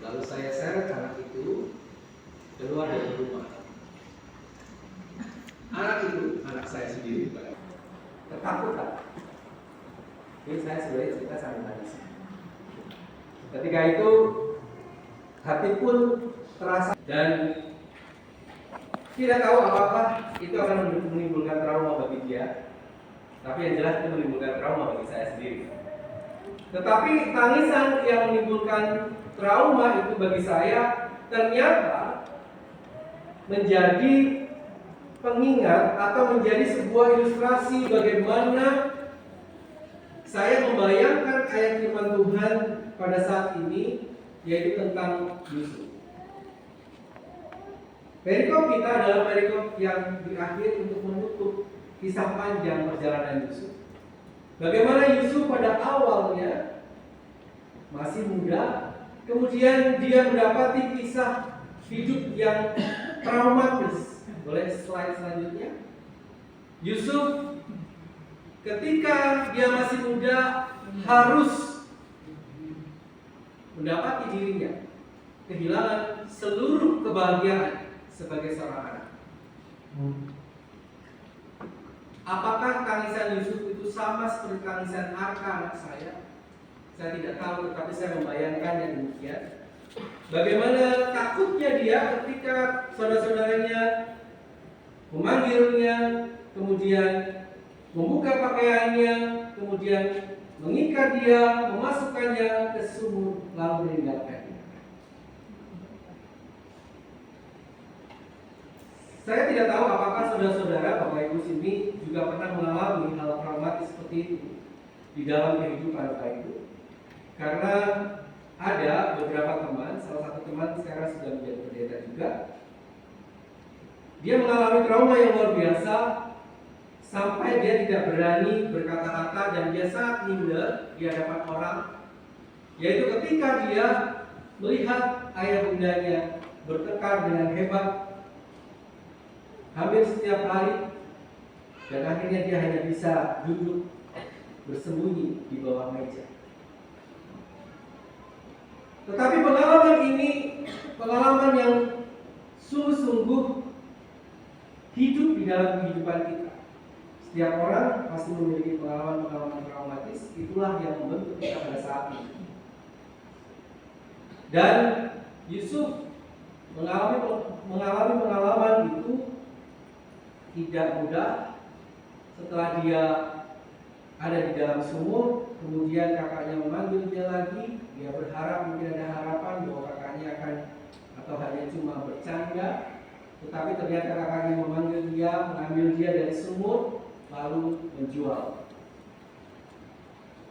Lalu saya seret anak itu keluar dari rumah. Anak itu, anak saya sendiri, ketakutan. Jadi saya sebenarnya cerita sambil nangis. Ketika itu hati pun terasa dan tidak tahu apakah itu akan menimbulkan trauma bagi dia. Tapi yang jelas itu menimbulkan trauma bagi saya sendiri. Tetapi tangisan yang menimbulkan trauma itu bagi saya ternyata menjadi pengingat atau menjadi sebuah ilustrasi bagaimana saya membayangkan ayat firman Tuhan pada saat ini, yaitu tentang Yusuf. Perikop kita adalah perikop yang diakhir untuk menutup kisah panjang perjalanan Yusuf. Bagaimana Yusuf pada awalnya masih muda, kemudian dia mendapati kisah hidup yang traumatis. Boleh slide selanjutnya? Yusuf ketika dia masih muda harus mendapati dirinya kehilangan seluruh kebahagiaan sebagai seorang anak. Apakah tangisan Yusuf itu sama seperti tangisan Arka anak saya? Saya tidak tahu, tetapi saya membayangkan yang demikian. Bagaimana takutnya dia ketika saudara-saudaranya memanggilnya, kemudian membuka pakaiannya, kemudian mengikat dia, memasukkannya ke sumur, lalu meninggalkannya. Saya tidak tahu apakah saudara-saudara, Bapak Ibu sini juga pernah mengalami hal traumatis seperti itu di dalam kehidupan Bapak Ibu. Karena ada beberapa teman, salah satu teman sekarang sudah menjadi pendeta juga. Dia mengalami trauma yang luar biasa sampai dia tidak berani berkata-kata dan dia sangat minder di hadapan orang. Yaitu ketika dia melihat ayah bundanya bertengkar dengan hebat hampir setiap hari, dan akhirnya dia hanya bisa duduk bersembunyi di bawah meja. Tetapi pengalaman ini pengalaman yang sungguh-sungguh hidup di dalam kehidupan kita. Setiap orang pasti memiliki pengalaman-pengalaman traumatis. Itulah yang membentuk kita pada saat ini. Dan Yusuf mengalami pengalaman itu tidak mudah. Setelah dia ada di dalam sumur, kemudian kakaknya memanggil dia lagi. Dia berharap, mungkin ada harapan bahwa kakaknya akan atau hanya cuma bercanda. Tetapi ternyata kakaknya memanggil dia, mengambil dia dari sumur, lalu menjual.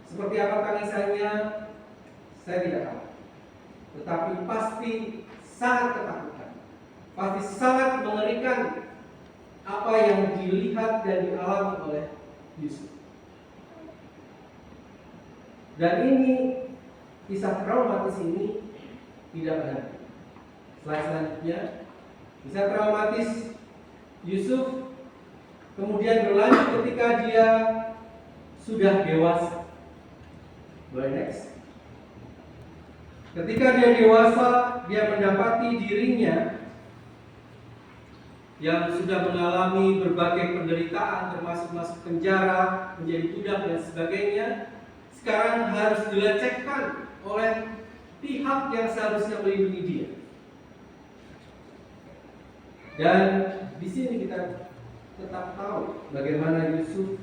Seperti apa tangisannya, saya tidak tahu. Tetapi pasti sangat ketakutan, pasti sangat mengerikan apa yang dilihat dan dialami oleh Yusuf. Dan ini kisah traumatis ini tidak berhenti. Slide selanjutnya. Kisah traumatis Yusuf kemudian berlanjut ketika dia sudah dewasa. Boleh next. Ketika dia dewasa, dia mendapati dirinya yang sudah mengalami berbagai penderitaan, termasuk masuk penjara, menjadi budak dan sebagainya, sekarang harus dilecehkan oleh pihak yang seharusnya melindungi dia. Dan di sini kita tetap tahu bagaimana Yusuf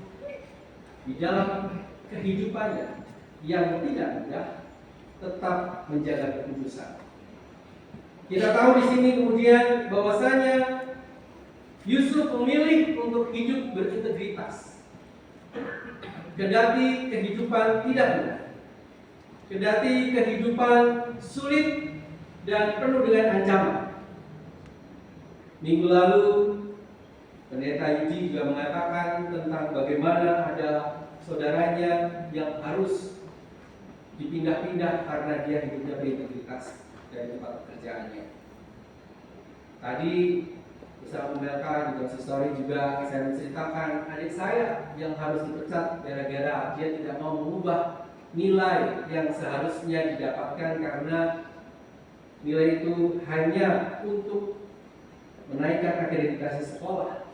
di dalam kehidupannya yang tidak mudah tetap menjaga kekudusan. Kita tahu di sini kemudian bahwasanya Yusuf memilih untuk hidup berintegritas. Kendati kehidupan tidak mudah, kendati kehidupan sulit dan penuh dengan ancaman. Minggu lalu Pendeta Yudi juga mengatakan tentang bagaimana ada saudaranya yang harus dipindah-pindah karena dia hidupnya berintegritas dari tempat pekerjaannya. Tadi bersama Pendeta di Konsistori juga saya menceritakan adik saya yang harus dipecat gara-gara dia tidak mau mengubah nilai yang seharusnya didapatkan karena nilai itu hanya untuk menaikkan akreditasi sekolah,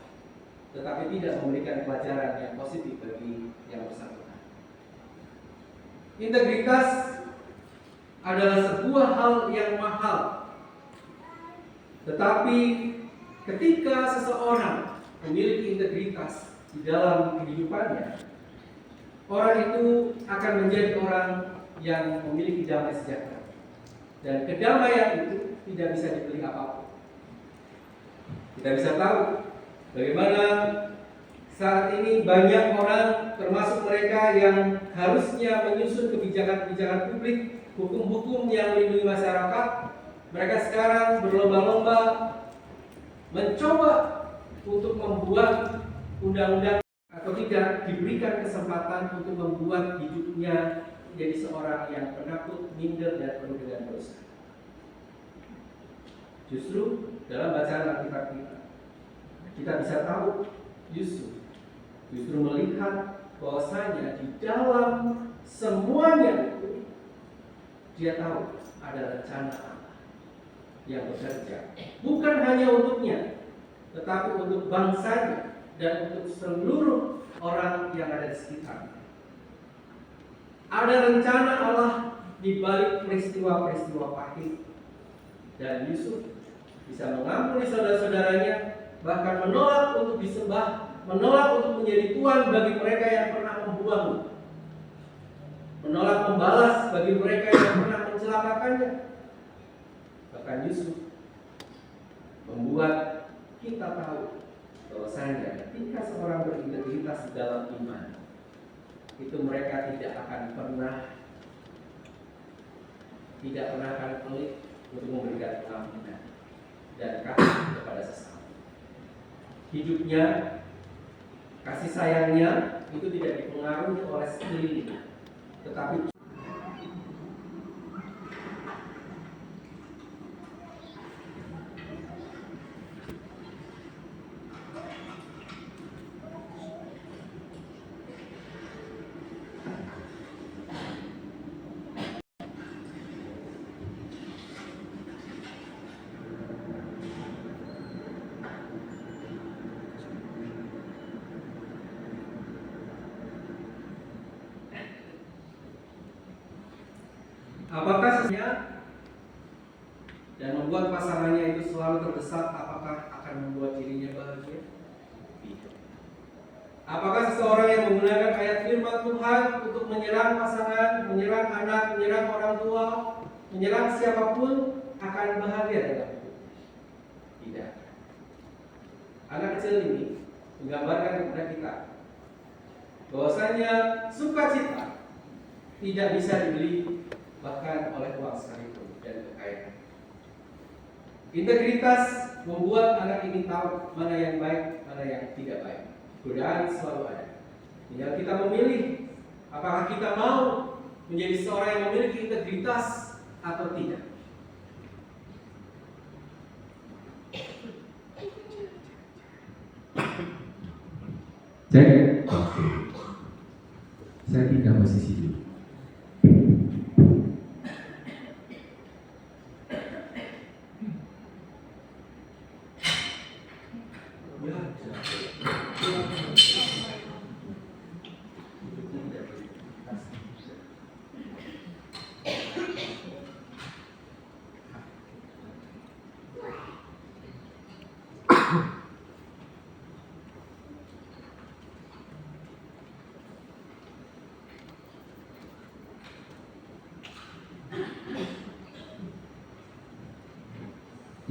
tetapi tidak memberikan pelajaran yang positif bagi yang bersangkutan. Integritas adalah sebuah hal yang mahal, tetapi ketika seseorang memiliki integritas di dalam kehidupannya, orang itu akan menjadi orang yang memiliki damai sejahtera. Dan kedamaian itu tidak bisa dibeli apapun. Kita bisa tahu bagaimana saat ini banyak orang, termasuk mereka yang harusnya menyusun kebijakan-kebijakan publik, hukum-hukum yang melindungi masyarakat, mereka sekarang berlomba-lomba mencoba untuk membuat undang-undang atau tidak diberikan kesempatan untuk membuat hidupnya menjadi seorang yang penakut, minder, dan penuh dengan dosa. Justru dalam bacaan Alkitab kita bisa tahu Yusuf justru melihat bahwasanya di dalam semuanya itu dia tahu ada rencana Allah yang bekerja, bukan hanya untuknya, tetapi untuk bangsanya dan untuk seluruh orang yang ada di sekitarnya. Ada rencana Allah di balik peristiwa-peristiwa pahit, dan Yusuf bisa mengampuni saudara-saudaranya, bahkan menolak untuk disembah, menolak untuk menjadi tuan bagi mereka yang pernah membuangnya, menolak membalas bagi mereka yang pernah mencelakakannya. Bahkan Yusuf membuat kita tahu bahwasanya ketika seorang berintegritas dalam iman, itu mereka tidak akan pernah pelit untuk memberikan pengampunan dan kasih kepada sesama. Hidupnya, kasih sayangnya itu tidak dipengaruhi oleh sekeliling, tetapi apakah sesungguhnya dan membuat pasangannya itu selalu terdesak, apakah akan membuat dirinya bahagia? Tidak. Apakah seseorang yang menggunakan ayat firman Tuhan untuk menyerang pasangan, menyerang anak, menyerang orang tua, menyerang siapapun akan bahagia dalam hidup? Tidak. Anak kecil ini menggambarkan kepada kita bahwasanya sukacita tidak bisa dibeli bahkan oleh uang sekalipun dan kekayaan. Integritas membuat anak ini tahu mana yang baik, mana yang tidak baik. Godaan selalu ada. Tinggal kita memilih apakah kita mau menjadi seorang yang memiliki integritas atau tidak. Cek. Oke. Saya pindah posisi dulu.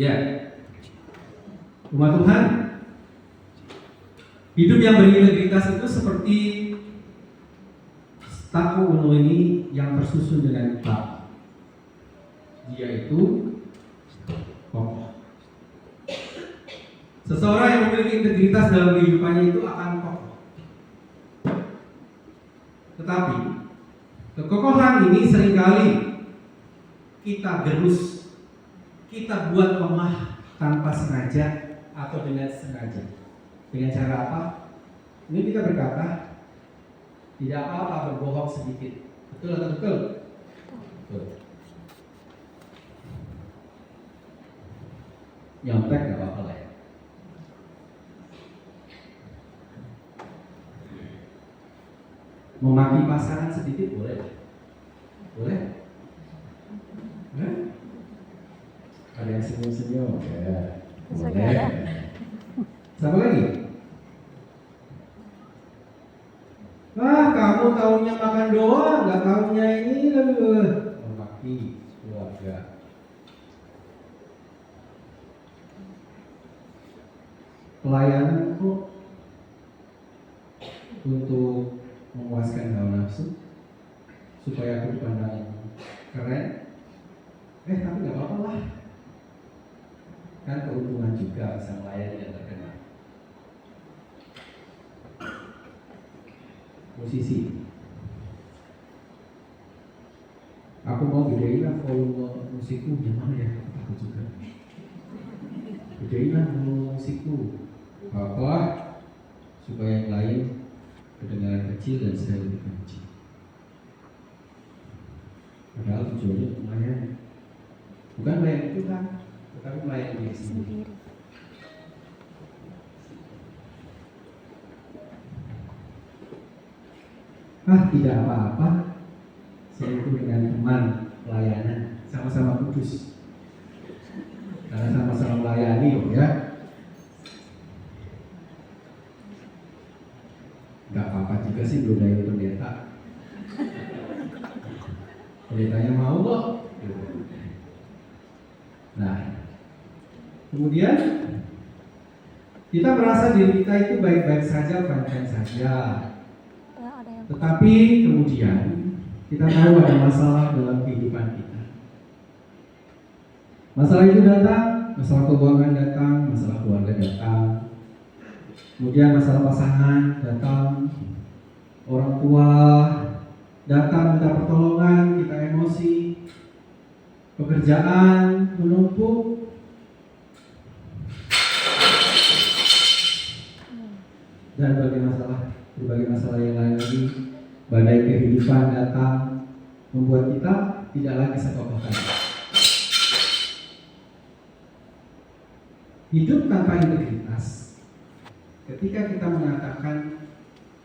Ya, umat Tuhan, hidup yang berintegritas itu seperti Taku Uno ini yang tersusun dengan bak. Dia itu kokoh. Seseorang yang memiliki integritas dalam kehidupannya itu akan kokoh. Tetapi kekokohan ini seringkali kita gerus, kita buat lemah tanpa sengaja atau dengan sengaja. Dengan cara apa? Ini kita berkata, tidak apa-apa berbohong sedikit. Betul atau betul? Betul. Nyontek nggak apa-apa lah ya. Memaki pasangan sedikit boleh? Boleh? Ada yang senyum-senyum ya. Boleh. Siapa lagi? Kamu taunya makan doang, nggak taunya ini memaki keluarga. Pelayanan kok untuk memuaskan hawa nafsu supaya aku dipandang keren. Tapi nggak apa-apa lah. Kan keuntungan juga bisa melayani yang terkenal. Musisi, aku mau gedein lah volume musikku, gimana ya? Aku juga gedein lah volume musikku. Apa? Supaya yang lain kedengaran kecil dan saya lebih kecil. Padahal tujuannya untuk melayani, bukan melayani Tuhan, tetapi melayani diri sendiri. Tidak apa-apa. Saya itu dengan teman pelayanan sama-sama kudus, karena sama-sama melayani ya. Gak apa-apa juga sih belum dari pendeta. Pendetanya mau kok. Nah, kemudian kita merasa diri kita itu baik-baik saja, fine-fine saja. Tetapi kemudian kita tahu ada masalah dalam kehidupan kita. Masalah itu datang, masalah keuangan datang, masalah keluarga datang, kemudian masalah pasangan datang, orang tua datang minta pertolongan, kita emosi, pekerjaan menumpuk, dan berbagai masalah yang lain lagi. Badai kehidupan datang membuat kita tidak lagi sekokoh tadi. Hidup tanpa integritas, ketika kita mengatakan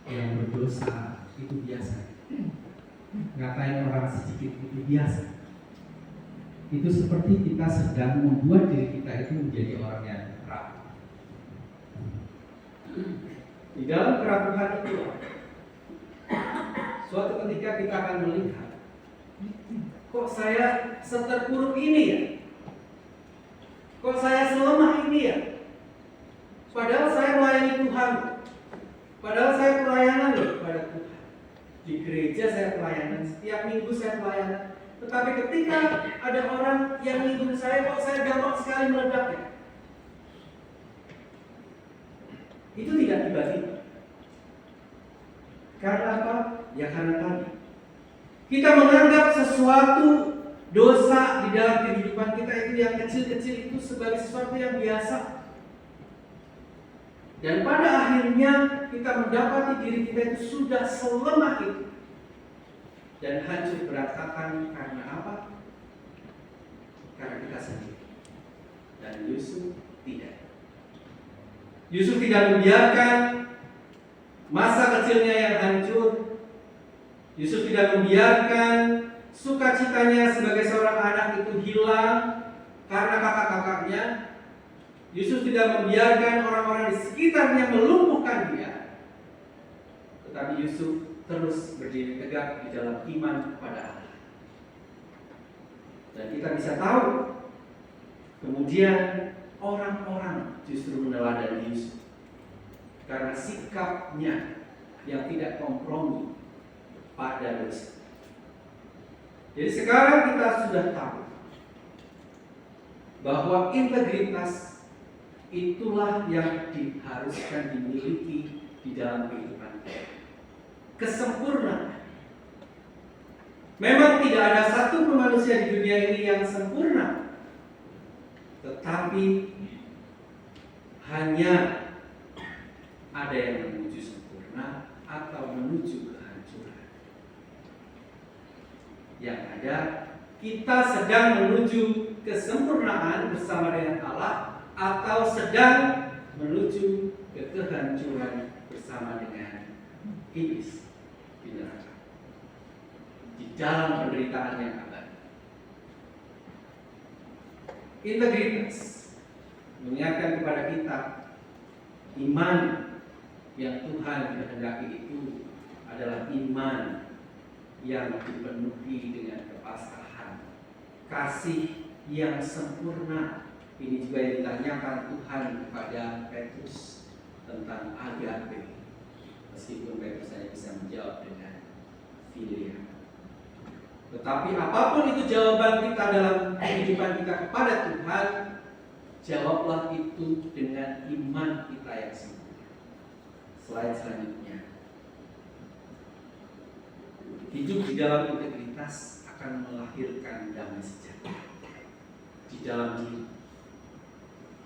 yang berdosa itu biasa, ngatain orang sedikit itu biasa, itu seperti kita sedang membuat diri kita itu menjadi orang yang rapuh. Di dalam kerapuhan itu, suatu ketika kita akan melihat, kok saya seterpuruk ini ya? Kok saya selemah ini ya? Padahal saya melayani Tuhan, padahal saya pelayanan kepada Tuhan. Di gereja saya pelayanan, setiap minggu saya pelayanan. Tetapi ketika ada orang yang menyinggung saya, kok saya gampang sekali meledak ya? Itu tidak tiba-tiba. Karena apa? Ya karena tadi kita menganggap sesuatu dosa di dalam kehidupan kita itu yang kecil-kecil itu sebagai sesuatu yang biasa. Dan pada akhirnya kita mendapati diri kita itu sudah selemah itu dan hancur berantakan karena apa? Karena kita sendiri. Dan Yusuf tidak. Yusuf tidak membiarkan masa kecilnya yang hancur. Yusuf tidak membiarkan sukacitanya sebagai seorang anak itu hilang karena kakak-kakaknya. Yusuf tidak membiarkan orang-orang di sekitarnya melumpuhkan dia. Tetapi Yusuf terus berdiri tegak di dalam iman kepada Allah. Dan kita bisa tahu, kemudian orang-orang justru meneladani Yusuf karena sikapnya yang tidak kompromi pada dosa. Jadi sekarang kita sudah tahu bahwa integritas itulah yang diharuskan dimiliki di dalam kehidupan kita. Kesempurnaan. Memang tidak ada satu manusia di dunia ini yang sempurna, tetapi hanya ada yang menuju sempurna atau menuju kehancuran. Yang ada, kita sedang menuju kesempurnaan bersama dengan Allah, atau sedang menuju ke kehancuran bersama dengan iblis di neraka, di dalam penderitaan yang abadi. Integritas mengingatkan kepada kita iman yang Tuhan kehendaki itu adalah iman yang dipenuhi dengan kepasrahan, kasih yang sempurna. Ini juga yang ditanyakan Tuhan kepada Petrus tentang agape, meskipun Petrus hanya bisa menjawab dengan philia. Tetapi apapun itu jawaban kita dalam kehidupan kita kepada Tuhan, jawablah itu dengan iman kita yang sempurna. Slide selanjutnya. Hidup di dalam integritas akan melahirkan damai sejahtera di dalam diri.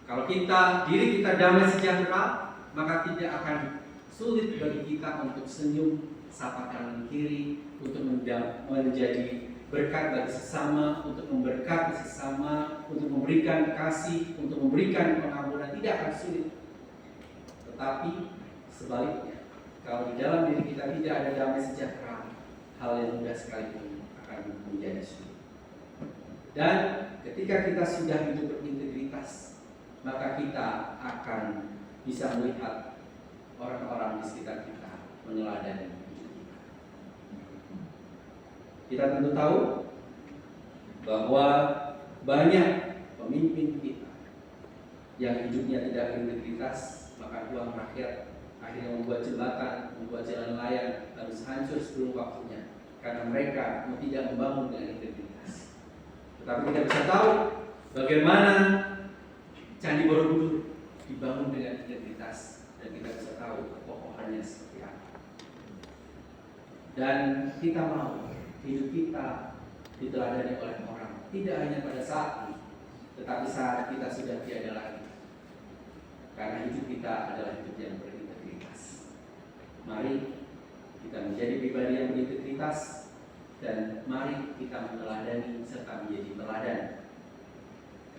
Kalau diri kita damai sejahtera, maka tidak akan sulit bagi kita untuk senyum, sapa kanan kiri, untuk menjadi berkat bagi sesama, untuk memberkati sesama, untuk memberikan kasih, untuk memberikan pengampunan. Tidak akan sulit. Tetapi sebaliknya, kalau di dalam diri kita tidak ada damai sejahtera, hal yang mudah sekalipun akan menjadi sulit. Dan ketika kita sudah hidup berintegritas, maka kita akan bisa melihat orang-orang di sekitar kita meneladani hidup kita. Kita tentu tahu bahwa banyak pemimpin kita yang hidupnya tidak berintegritas, maka uang rakyat akhirnya membuat jembatan, membuat jalan layang harus hancur sebelum waktunya karena mereka tidak membangun dengan integritas. Tetapi kita bisa tahu bagaimana Candi Borobudur dibangun dengan integritas, dan kita bisa tahu kekokohannya seperti apa. Dan kita mau hidup kita diteladani oleh orang, tidak hanya pada saat ini, tetapi saat kita sudah tiada lagi. Karena hidup kita adalah hidup yang berintegritas. Mari kita menjadi pribadi yang berintegritas, dan mari kita meneladani serta menjadi teladan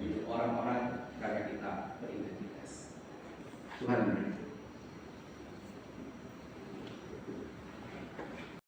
untuk orang-orang karena kita berintegritas. Tuhan memberkati.